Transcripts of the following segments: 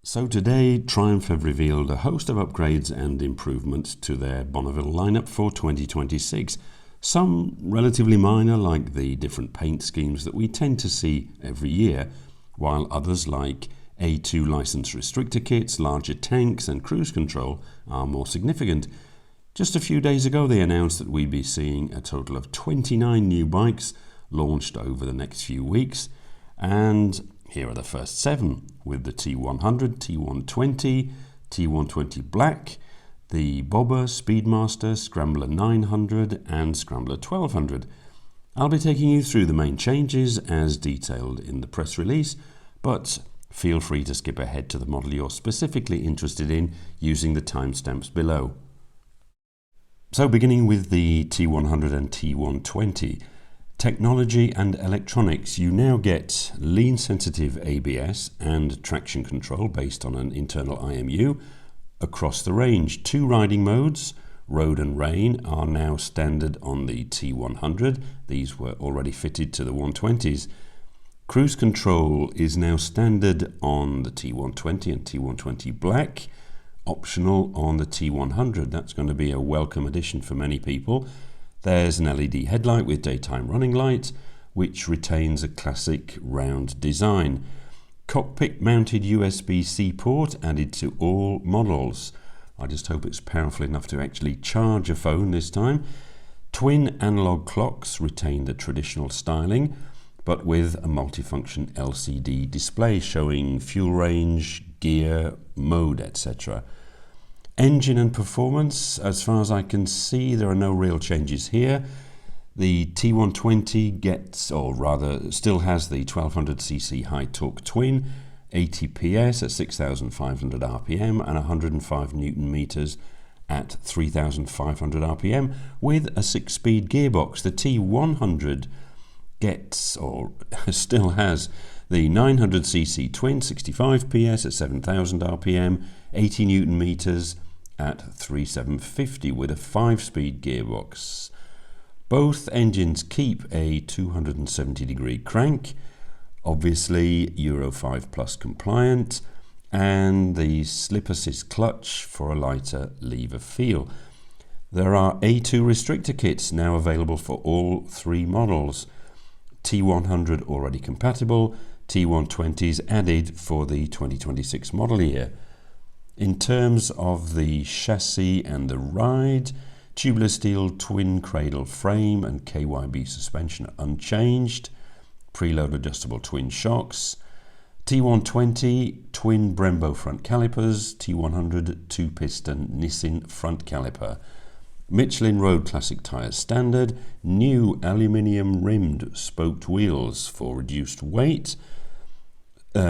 So today, Triumph have revealed a host of upgrades and improvements to their Bonneville lineup for 2026. Some relatively minor, like the different paint schemes that we tend to see every year, while others like A2 license restrictor kits, larger tanks and cruise control are more significant. Just a few days ago they announced that we'd be seeing a total of 29 new bikes launched over the next few weeks, and here are the first 7, with the T100, T120, T120 Black, the Bobber, Speedmaster, Scrambler 900 and Scrambler 1200. I'll be taking you through the main changes as detailed in the press release, but feel free to skip ahead to the model you're specifically interested in using the timestamps below. So beginning with the T100 and T120. Technology and electronics, you now get lean sensitive ABS and traction control based on an internal IMU across the range. 2 riding modes, road and rain, are now standard on the T100. These were already fitted to the 120s. Cruise control is now standard on the T120 and T120 Black, optional on the T100. That's going to be a welcome addition for many people. There's an LED headlight with daytime running light, which retains a classic round design. Cockpit mounted USB-C port added to all models. I just hope it's powerful enough to actually charge a phone this time. Twin analog clocks retain the traditional styling, but with a multifunction LCD display showing fuel range, gear, mode, etc. Engine and performance, as far as I can see, there are no real changes here. The T120 gets, or rather still has, the 1200cc high torque twin, 80 PS at 6,500 RPM and 105 Newton meters at 3,500 RPM with a 6-speed gearbox. The T100 gets, or still has, the 900cc twin, 65 PS at 7,000 RPM, 80 Newton meters at 3,750 with a 5-speed gearbox. Both engines keep a 270-degree crank, obviously Euro 5 Plus compliant, and the slip assist clutch for a lighter lever feel. There are A2 restrictor kits now available for all 3 models. T100 already compatible, T120s added for the 2026 model year. In terms of the chassis and the ride, tubular steel twin cradle frame and KYB suspension unchanged, preload adjustable twin shocks, T120 twin Brembo front calipers, T100 2-piston Nissin front caliper, Michelin Road Classic tyres standard, new aluminium rimmed spoked wheels for reduced weight.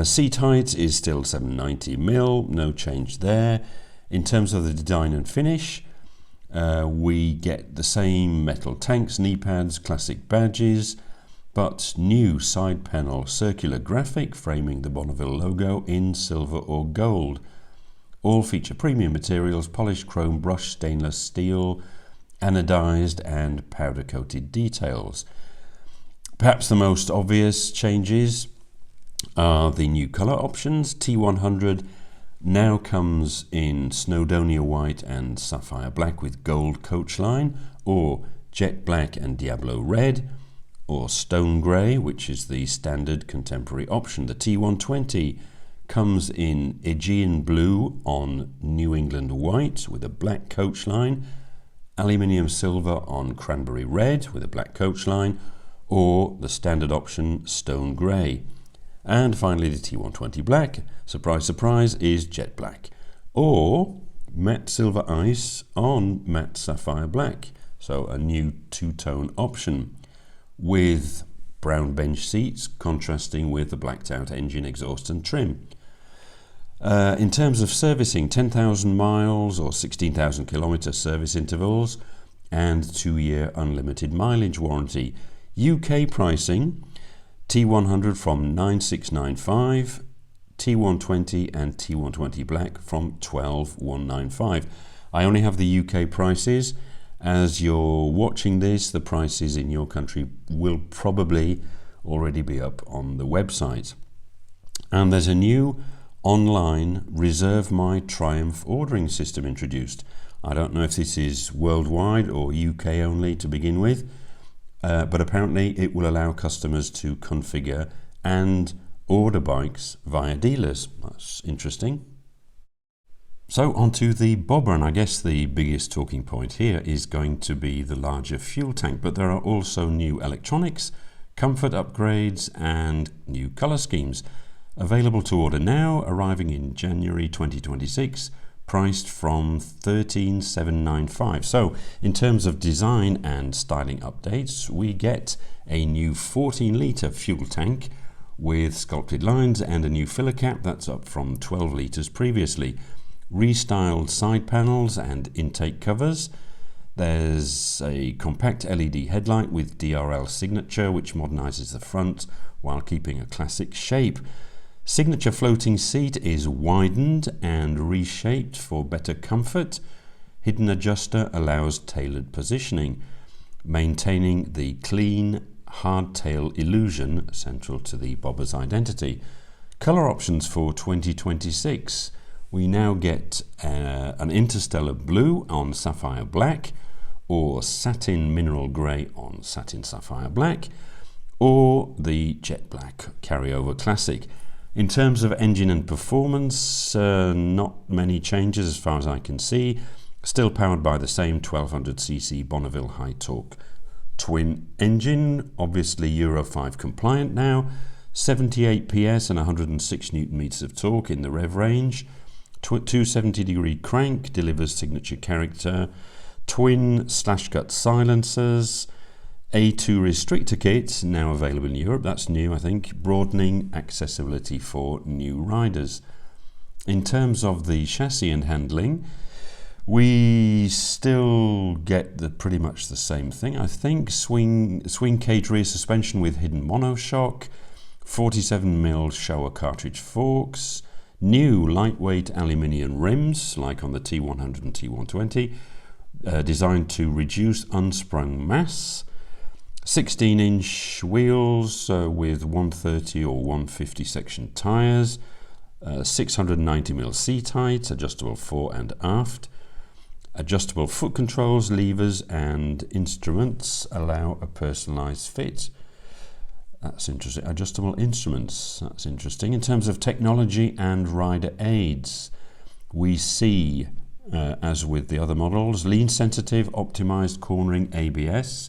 Seat height is still 790mm, no change there. In terms of the design and finish, we get the same metal tanks, knee pads, classic badges, but new side panel circular graphic framing the Bonneville logo in silver or gold. All feature premium materials, polished chrome, brushed stainless steel, anodized and powder coated details. Perhaps the most obvious changes are the new color options. T100 now comes in Snowdonia white and sapphire black with gold coach line, or jet black and Diablo red, or stone grey, which is the standard contemporary option. The T120 comes in Aegean blue on New England white with a black coach line, aluminium silver on cranberry red with a black coach line, or the standard option stone grey. And finally the T120 Black, surprise surprise, is jet black, or matte silver ice on matte sapphire black, so a new 2-tone option with brown bench seats contrasting with the blacked out engine, exhaust and trim. In terms of servicing, 10,000 miles or 16,000 kilometre service intervals and 2-year unlimited mileage warranty. UK pricing, T100 from 9,695, T120 and T120 Black from 12,195. I only have the UK prices. As you're watching this, the prices in your country will probably already be up on the website. And there's a new online Reserve My Triumph ordering system introduced. I don't know if this is worldwide or UK only to begin with, but apparently it will allow customers to configure and order bikes via dealers. That's interesting. So onto the bobber, and I guess the biggest talking point here is going to be the larger fuel tank, but there are also new electronics, comfort upgrades and new colour schemes. Available to order now, arriving in January 2026, priced from $13,795. So in terms of design and styling updates, we get a new 14-litre fuel tank with sculpted lines and a new filler cap that's up from 12 litres previously. Restyled side panels and intake covers. There's a compact LED headlight with DRL signature, which modernises the front while keeping a classic shape. Signature floating seat is widened and reshaped for better comfort. Hidden adjuster allows tailored positioning, maintaining the clean hardtail illusion central to the bobber's identity. Colour options for 2026. We now get an interstellar blue on sapphire black, or satin mineral grey on satin sapphire black, or the jet black carryover classic. In terms of engine and performance, not many changes as far as I can see. Still powered by the same 1200cc Bonneville high torque twin engine, obviously Euro 5 compliant now, 78 PS and 106 Newton meters of torque in the rev range. 270-degree crank delivers signature character, twin slash-cut silencers, A2 restrictor kit now available in Europe, that's new I think, broadening accessibility for new riders. In terms of the chassis and handling, we still get pretty much the same thing I think. Swing cage rear suspension with hidden monoshock, 47mm Showa cartridge forks, new lightweight aluminium rims like on the T100 and T120, designed to reduce unsprung mass, 16-inch wheels with 130 or 150 section tyres, 690mm seat height, adjustable fore and aft, adjustable foot controls, levers and instruments allow a personalised fit. That's interesting. Adjustable instruments, that's interesting. In terms of technology and rider aids, we see, as with the other models, lean sensitive, optimized cornering ABS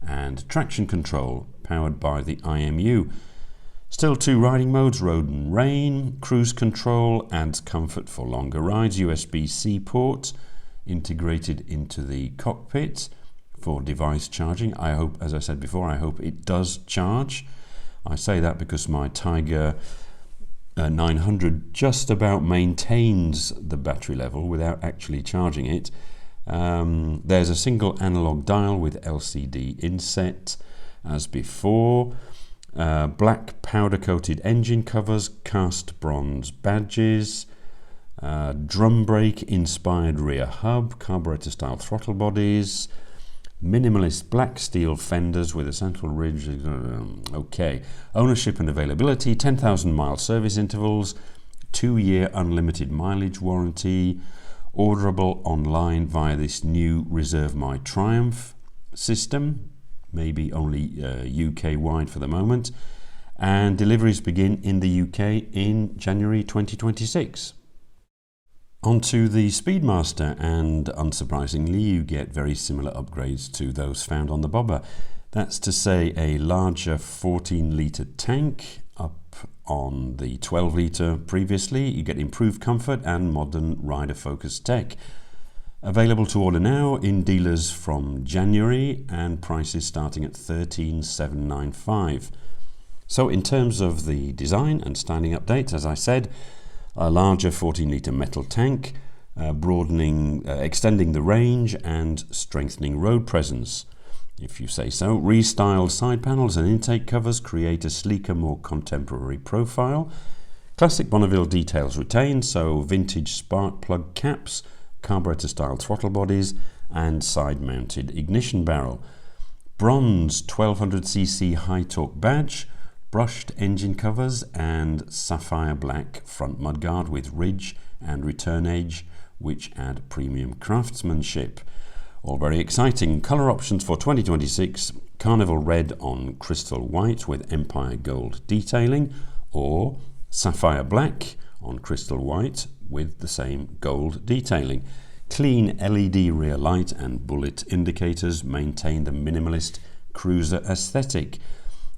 and traction control powered by the IMU. Still two riding modes, road and rain, cruise control adds comfort for longer rides, USB-C port integrated into the cockpit for device charging. I hope, as I said before, I hope it does charge. I say that because my Tiger 900 just about maintains the battery level without actually charging it. There's a single analog dial with LCD inset as before. Black powder coated engine covers, cast bronze badges, drum brake inspired rear hub, carburetor style throttle bodies, minimalist black steel fenders with a central ridge. Okay, ownership and availability, 10,000 mile service intervals, 2-year unlimited mileage warranty, orderable online via this new Reserve My Triumph system, maybe only UK wide for the moment, and deliveries begin in the UK in January 2026. Onto the Speedmaster, and unsurprisingly you get very similar upgrades to those found on the bobber. That's to say, a larger 14-litre tank up on the 12-litre previously. You get improved comfort and modern rider-focused tech. Available to order now in dealers from January, and prices starting at $13,795. So in terms of the design and styling updates, as I said, a larger 14-litre metal tank, extending the range and strengthening road presence, if you say so. Restyled side panels and intake covers create a sleeker, more contemporary profile. Classic Bonneville details retained, so vintage spark plug caps, carburetor style throttle bodies and side mounted ignition barrel. Bronze 1200cc high torque badge, brushed engine covers and sapphire black front mudguard with ridge and return edge, which add premium craftsmanship. All very exciting. Colour options for 2026, Carnival Red on Crystal White with Empire Gold detailing, or Sapphire Black on Crystal White with the same gold detailing. Clean LED rear light and bullet indicators maintain the minimalist cruiser aesthetic.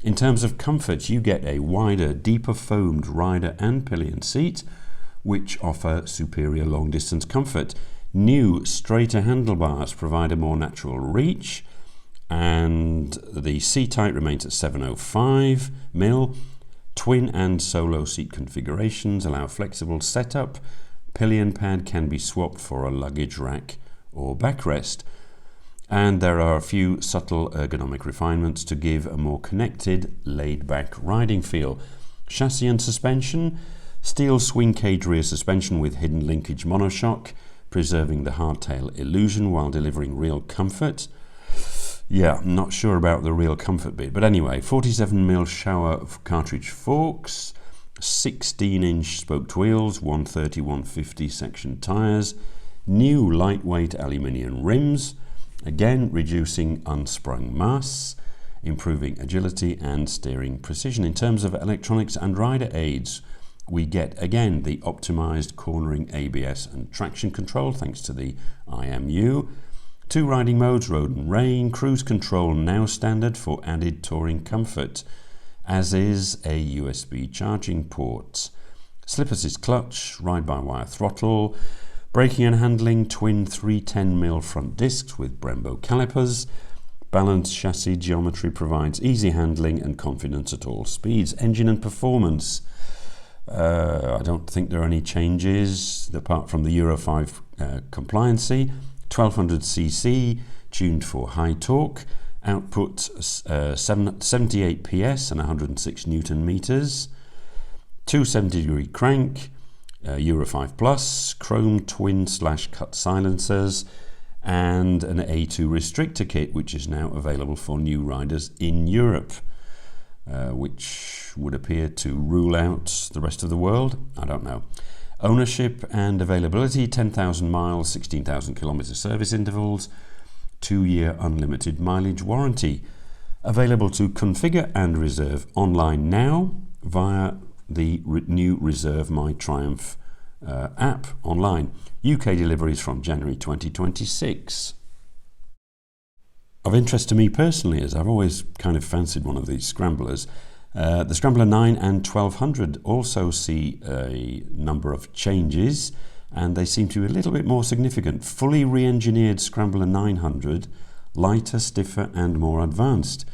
In terms of comfort, you get a wider, deeper foamed rider and pillion seat, which offer superior long-distance comfort. New, straighter handlebars provide a more natural reach, and the seat height remains at 705 mm. Twin and solo seat configurations allow flexible setup. Pillion pad can be swapped for a luggage rack or backrest. And there are a few subtle ergonomic refinements to give a more connected, laid-back riding feel. Chassis and suspension, steel swing cage rear suspension with hidden linkage monoshock, preserving the hardtail illusion while delivering real comfort. Yeah, I'm not sure about the real comfort bit, but anyway, 47mm shower cartridge forks, 16-inch spoked wheels, 130/150 section tyres, new lightweight aluminium rims, again reducing unsprung mass, improving agility and steering precision. In terms of electronics and rider aids, we get again the optimized cornering ABS and traction control thanks to the IMU. 2 riding modes, road and rain, cruise control now standard for added touring comfort, as is a USB charging port. Slip assist clutch, ride-by-wire throttle, braking and handling, twin 310mm front discs with Brembo calipers. Balanced chassis geometry provides easy handling and confidence at all speeds. Engine and performance. I don't think there are any changes apart from the Euro 5 compliancy. 1200cc, tuned for high torque. Output 78 PS and 106 Newton meters. 270-degree crank. Euro 5 Plus, chrome twin/cut silencers, and an A2 restrictor kit, which is now available for new riders in Europe, which would appear to rule out the rest of the world. I don't know. Ownership and availability, 10,000 miles, 16,000 kilometer service intervals, 2-year unlimited mileage warranty. Available to configure and reserve online now via the new Reserve My Triumph app online. UK deliveries from January 2026. Of interest to me personally, as I've always kind of fancied one of these Scramblers, the Scrambler 9 and 1200 also see a number of changes, and they seem to be a little bit more significant. Fully re-engineered Scrambler 900, lighter, stiffer and more advanced.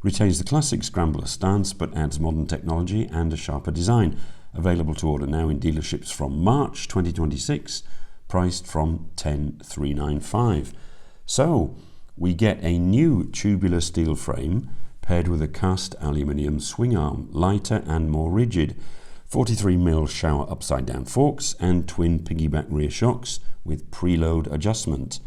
Retains the classic Scrambler stance but adds modern technology and a sharper design. Available to order now in dealerships from March 2026, priced from $10,395. So we get a new tubular steel frame paired with a cast aluminium swing arm, lighter and more rigid. 43mm shower upside down forks and twin piggyback rear shocks with preload adjustment,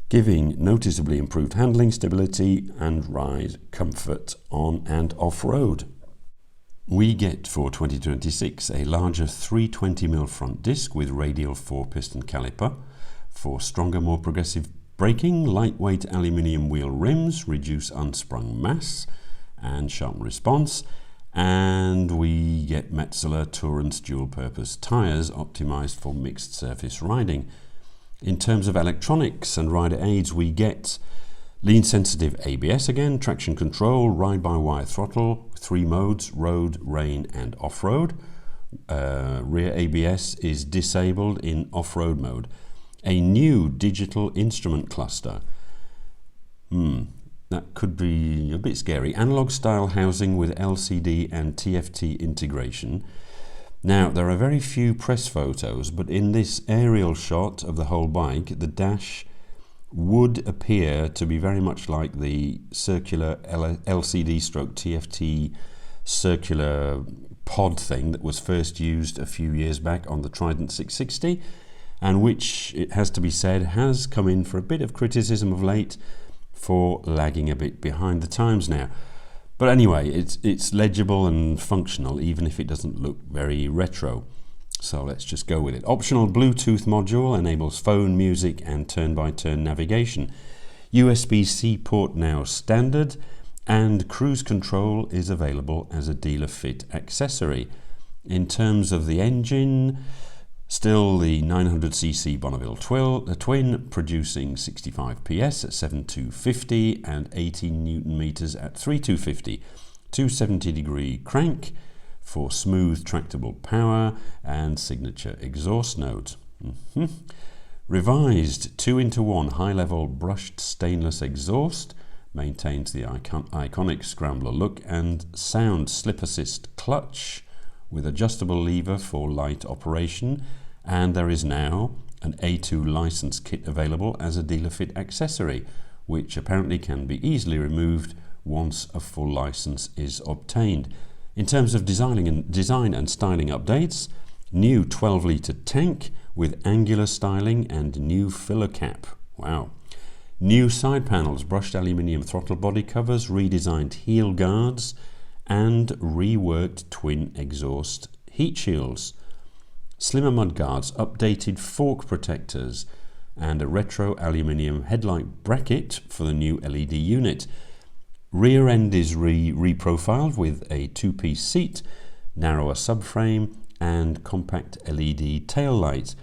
giving noticeably improved handling, stability and ride comfort on and off-road. We get for 2026 a larger 320mm front disc with radial 4-piston caliper for stronger, more progressive braking, lightweight aluminium wheel rims, reduce unsprung mass and sharp response, and we get Metzeler Tourance dual-purpose tyres optimised for mixed surface riding. In terms of electronics and rider aids, we get lean sensitive ABS again, traction control, ride-by-wire throttle, 3 modes, road, rain and off-road. Rear ABS is disabled in off-road mode. A new digital instrument cluster. That could be a bit scary. Analog style housing with LCD and TFT integration. Now, there are very few press photos, but in this aerial shot of the whole bike, the dash would appear to be very much like the circular LCD stroke TFT circular pod thing that was first used a few years back on the Trident 660, and which, it has to be said, has come in for a bit of criticism of late for lagging a bit behind the times now. But anyway, it's legible and functional, even if it doesn't look very retro. So let's just go with it. Optional Bluetooth module enables phone, music and turn-by-turn navigation. USB-C port now standard, and cruise control is available as a dealer fit accessory. In terms of the engine, still the 900cc Bonneville twin, producing 65 PS at 7250 and 18 Newton meters at 3250. 270-degree crank for smooth tractable power and signature exhaust note. Revised 2-in-1 high-level brushed stainless exhaust maintains the iconic Scrambler look and sound. Slip assist clutch with adjustable lever for light operation, and there is now an A2 license kit available as a dealer fit accessory, which apparently can be easily removed once a full license is obtained. In terms of design and styling updates, new 12-litre tank with angular styling and new filler cap. Wow. New side panels, brushed aluminium throttle body covers, redesigned heel guards, and reworked twin exhaust heat shields. Slimmer mudguards, updated fork protectors, and a retro aluminium headlight bracket for the new LED unit. Rear end is reprofiled with a two-piece seat, narrower subframe, and compact LED tail light.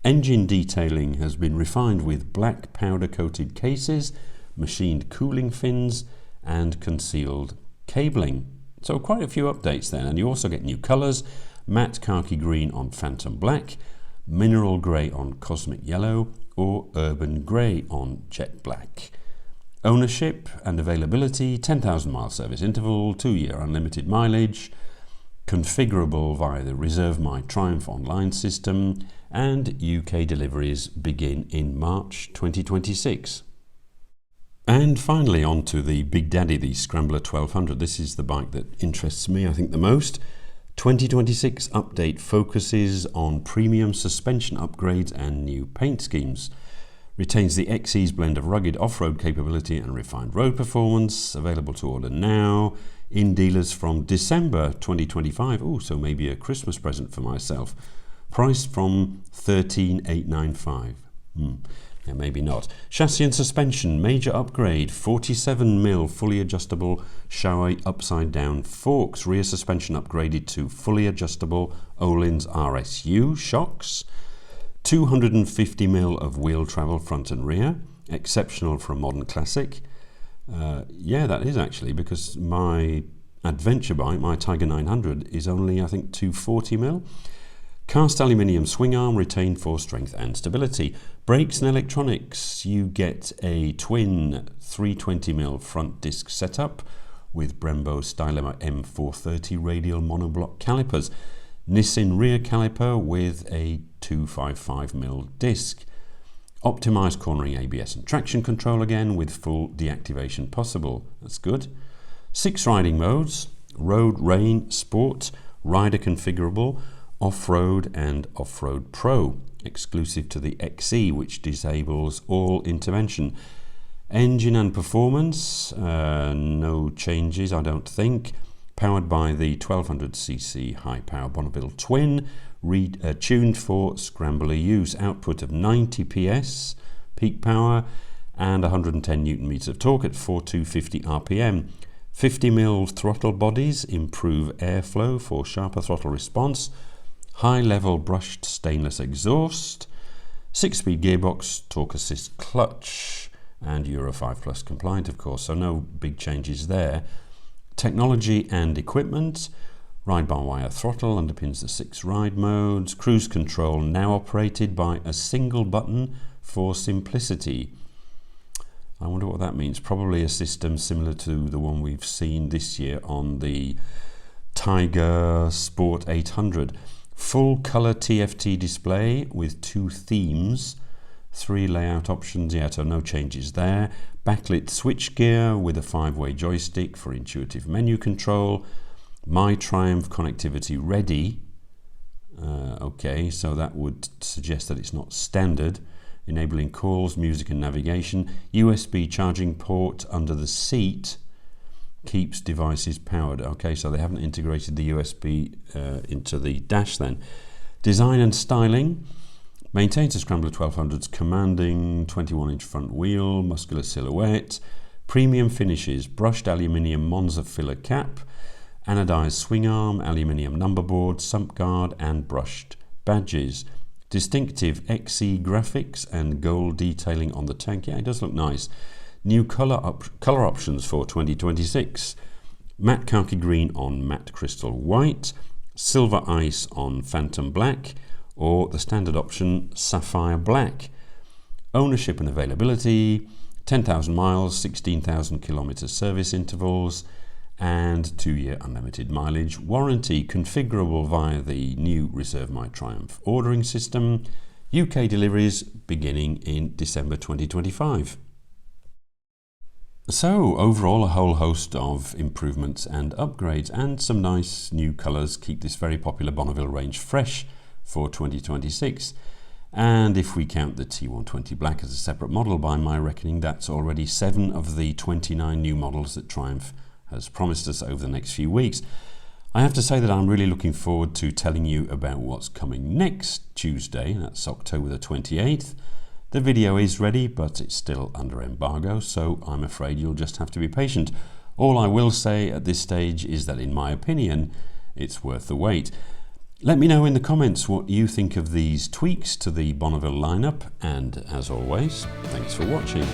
Engine detailing has been refined with black powder-coated cases, machined cooling fins, and concealed cabling. So quite a few updates then, and you also get new colours: matte khaki green on phantom black, mineral grey on cosmic yellow, or urban grey on jet black. Ownership and availability: 10,000 mile service interval, 2-year unlimited mileage, configurable via the Reserve My Triumph online system, and UK deliveries begin in March 2026. And finally on to the Big Daddy, the Scrambler 1200. This is the bike that interests me, I think, the most. 2026 update focuses on premium suspension upgrades and new paint schemes. Retains the XE's blend of rugged off-road capability and refined road performance. Available to order now in dealers from December 2025. Oh, so maybe a Christmas present for myself. Priced from $13,895. Yeah, maybe not. Chassis and suspension, major upgrade. 47mm fully adjustable Shoei upside down forks. Rear suspension upgraded to fully adjustable Öhlins RSU shocks. 250mm of wheel travel front and rear. Exceptional for a modern classic. Yeah, that is actually, because my adventure bike, my Tiger 900, is only, I think, 240mm. Cast aluminium swing arm retained for strength and stability. Brakes and electronics, you get a twin 320mm front disc setup with Brembo Stylema M430 radial monoblock calipers. Nissin rear caliper with a 255mm disc. Optimised cornering ABS and traction control again with full deactivation possible. That's good. 6 riding modes: road, rain, sport, rider configurable, off-road and off-road pro, exclusive to the XE, which disables all intervention. Engine and performance, no changes, I don't think. Powered by the 1200cc high-power Bonneville twin, tuned for Scrambler use. Output of 90 PS peak power and 110 Newton meters of torque at 4250 RPM. 50mm throttle bodies improve airflow for sharper throttle response. High-level brushed stainless exhaust. 6-speed gearbox, torque assist clutch, and Euro 5 Plus compliant, of course, so no big changes there. Technology and equipment: ride-by-wire throttle underpins the 6 ride modes. Cruise control now operated by a single button for simplicity. I wonder what that means. Probably a system similar to the one we've seen this year on the Tiger Sport 800. Full color TFT display with 2 themes. 3 layout options, yeah, so no changes there. Backlit switchgear with a 5-way joystick for intuitive menu control. My Triumph connectivity ready. Okay, so that would suggest that it's not standard. Enabling calls, music and navigation. USB charging port under the seat. keeps devices powered. Okay, so they haven't integrated the USB into the dash then. Design and styling. Maintains a Scrambler 1200's commanding 21-inch front wheel, muscular silhouette, premium finishes, brushed aluminium Monza filler cap, anodized swing arm, aluminium number board, sump guard and brushed badges. Distinctive XE graphics and gold detailing on the tank. Yeah, it does look nice. New colour options for 2026. Matte khaki green on matte crystal white, silver ice on phantom black, or the standard option sapphire black. Ownership and availability, 10,000 miles, 16,000 kilometres service intervals, and 2-year unlimited mileage. Warranty configurable via the new Reserve My Triumph ordering system. UK deliveries beginning in December 2025. So overall, a whole host of improvements and upgrades, and some nice new colours keep this very popular Bonneville range fresh for 2026. And if we count the T120 Black as a separate model, by my reckoning, that's already 7 of the 29 new models that Triumph has promised us over the next few weeks. I have to say that I'm really looking forward to telling you about what's coming next Tuesday, that's October the 28th. The video is ready, but it's still under embargo, so I'm afraid you'll just have to be patient. All I will say at this stage is that, in my opinion, it's worth the wait. Let me know in the comments what you think of these tweaks to the Bonneville lineup, and as always, thanks for watching.